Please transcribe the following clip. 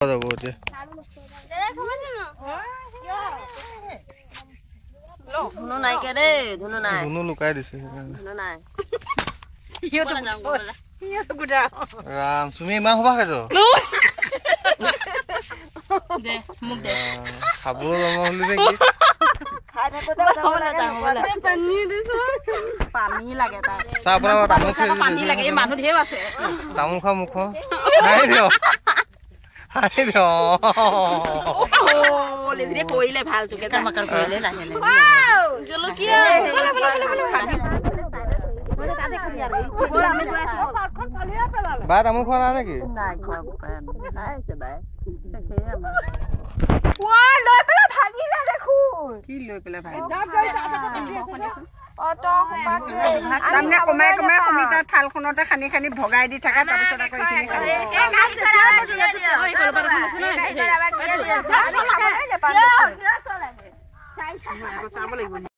যাব এতিয়া ধুনু নাই কে দেই ধুনু নাই ধুনু লুকাই দিছে ধুনু নাই ৰাম তুমি ইমান হবা খাইছ দে মুক দে খাবলৈ জমা হলি নেকি খাই থাকোতে পানী দিছ পানী লাগে তাই চা আপোনাৰ তামোল খাই পানী লাগে এই মানুহ ধেৰ আছে তামোল খা মুখ খাই দিও খাই দিও ও লেদিৰে কইলে ভাল তোকে তামাকাল কইলে লাহে লাহে জলকিয়া বা তামোল খোৱা নাই নেকি নাই খোৱা খাইছে বাই ওয়া লৈ পেলা ভাগিলা দেখোন কি লৈ পেলা ভাই অটো সামনে কমাই কমাই সমিতা থালখনতে খানি খানি ভগাই দি থাকা তাৰ পিছত আকৌ এইখিনি খানি এই কলপাত আছে না এই